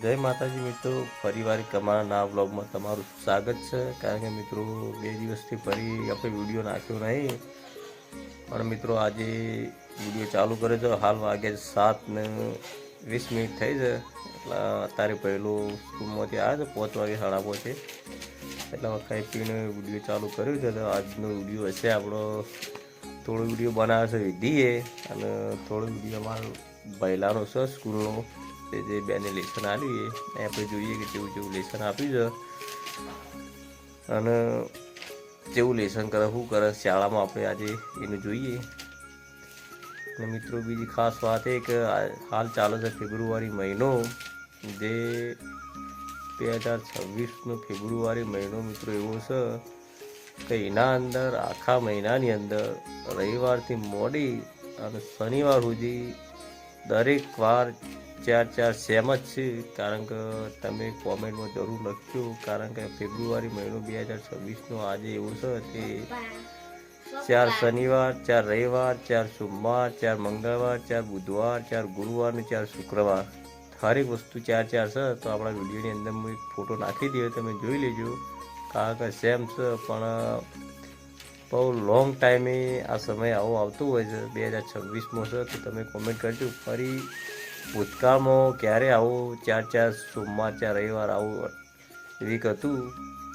જય માતાજી મિત્રો, ફરીવાર અમારા નવા બ્લોગમાં તમારું સ્વાગત છે. કારણ કે મિત્રો 2 દિવસથી ફરી આપણે વિડીયો નાખ્યો નહીં, પણ મિત્રો આજે વિડીયો ચાલુ કર્યો તો હાલ વાગે 7:20 થઈ છે. એટલે અત્યારે પહેલું સ્કૂલમાંથી આવ્યા છે 5 વાગે 5:30, એટલે ખાઈ પીને વિડીયો ચાલુ કર્યો છે. તો આજનો વિડીયો હશે આપણો, થોડો વિડીયો બનાવે છે વિધિએ, અને થોડો વિડીયો અમારો પહેલાંનો છે સ્કૂલનો, જે બેને લેસન આપ્યું એ આપણે જોઈએ કે જેવું જેવું લેસન આપ્યું છે અને જેવું લેસન કરે શું કરે શાળામાં આપણે આજે એનું જોઈએ. અને મિત્રો બીજી ખાસ વાત એ કે હાલ ચાલે છે ફેબ્રુઆરી મહિનો, જે 2026નો ફેબ્રુઆરી મહિનો મિત્રો એવો છે કે એના અંદર આખા મહિનાની અંદર રવિવારથી મોડી અને શનિવાર સુધી દરેક વાર 4 સેમ જ છે. કારણ કે તમે કોમેન્ટમાં જરૂર લખજો, કારણ કે ફેબ્રુઆરી મહિનો 2026નો આજે એવું છે કે 4 શનિવાર, 4 રવિવાર, 4 સોમવાર, 4 મંગળવાર, 4 બુધવાર, 4 ગુરુવાર ને 4 શુક્રવાર, હરેક વસ્તુ 4 છે. તો આપણા વિડીયોની અંદર હું એક ફોટો નાખી દઈએ, તમે જોઈ લેજો. કારણ કે સેમ છે, પણ બહુ લોંગ ટાઈમે આ સમય આવો આવતો હોય છે 2026માં છે. તો તમે કોમેન્ટ કરજો ફરી ભૂતકાળમાં ક્યારે આવું 4 સોમવાર, 4 રવિવાર આવું વીક હતું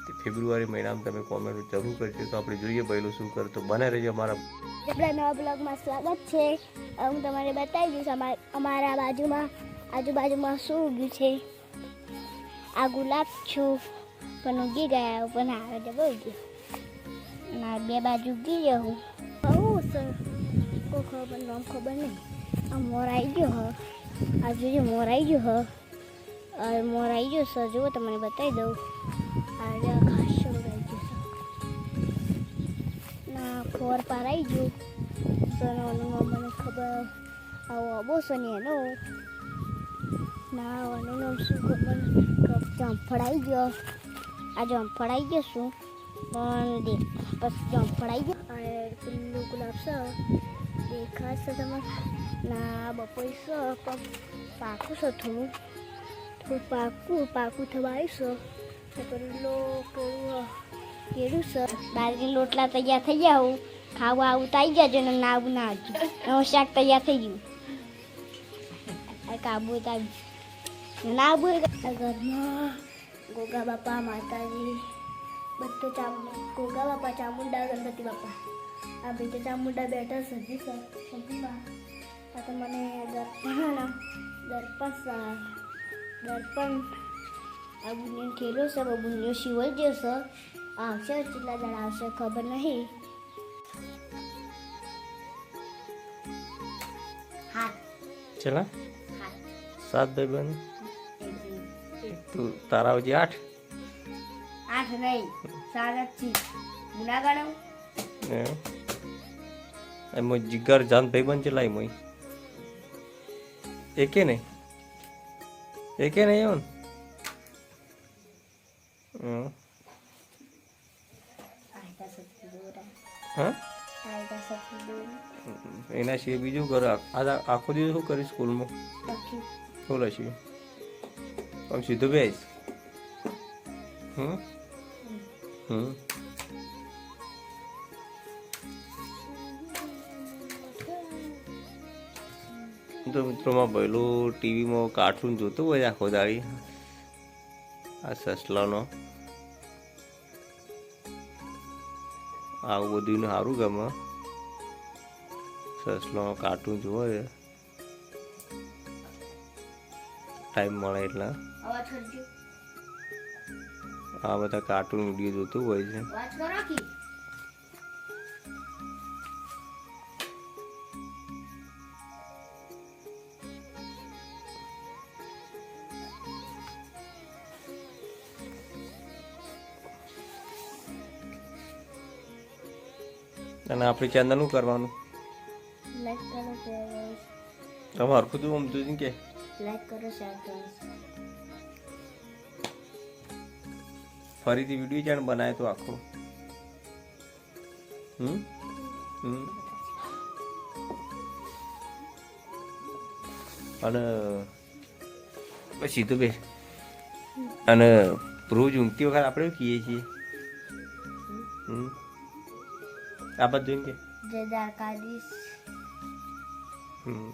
તે ફેબ્રુઆરી મહિનામાં તમે કોમેન્ટ જરૂર કરજો. તો આપણે જોઈએ પહેલું શું કરે, તો બને રહેજો અમારા આપણા નવા બ્લોગમાં સ્વાગત છે. હું તમને બતાવી દઈશ અમારા આજુબાજુમાં શું ઉગ્યું છે. આ ગુલાબ છું પણ ઉગી ગયા, પણ આવે જબર ઉગ્યું, ના બે બાજુ ઉગી ગયો. હું બહુ સર કોઈ ખબર નામ ખબર નહીં. આ મોર આવી ગયો હ, આ જોજો મોર આવી ગયો હ, મોર આવી ગયો સર, જુઓ તમને બતાવી દઉં. આ ઘાસ આવી ગયો ના ખોર પાર આવી ગયું સર, મને ખબર આવો અબો સની એનો ના આનું નામ શું ખબર. જમફળ આવી ગયો, આ જમફળ આવી ગયો શું પણ દેખ, પછી જમફળ આવી ગયો. અને પેલું ગુલાબ છે દેખાશે તમે ના બપોઈ છે, પણ પાકું છે થોડું પાકું થવા આવ્યું છે. પેલું કેળું છે, બાજરી લોટલા તૈયાર થઈ ગયા. હું ખાવા આવું તો આવી ગયા ને, ના આવું ના આવતું, નવું શાક તૈયાર થઈ ગયું. કાબુ તો ના આવું ઘરમાં ગોગા બાપા, માતાજી બધું ગોગા બાપા, ચામુંડા, ગણપતિ બાપા, આ બીજા ચામુંડા બેઠા સજી સજીમાં. આ તો મને દર્પણ આ બુનિયો ખેલો છે, બુનિયો શિવલ જશે આવશે, કેટલા જણા આવશે ખબર નહીં. ચલા 7 ભાઈ તું તારા હજી 8 નહીં 7 જ ગુના ગણો એમ જીગર જાન ભાઈ બન ચલાય મોય એકે નહીં એવું હા એના સિવાય બીજું કરો. આખો દિવસ શું કરીશ સ્કૂલમાં? શું લઈશું આમ સીધું બેસ? તો મિત્રોમાં પહેલું ટીવીમાં કાર્ટૂન જોતું હોય આખો દાડી, આ સસલાનો આવું બધું સારું ગમે. સસલાનો કાર્ટૂન જોવો છે ટાઈમ મળે એટલે આ બધા કાર્ટૂન વિડીયો જોતું હોય છે. અને આપણી ચેનલ નું કરવાનું તમારું ખુદ આમ જોઈને કે લાઈક કરો, શેર કરો. ફરીથી વિડીયો જાણ બનાવે તો આખો અને સીધું બે અને રોજ ઊંઘતી વખત આપણે શું કહીએ છીએ? આ બધું એમ કે જય દ્વારકાધીશ. હમ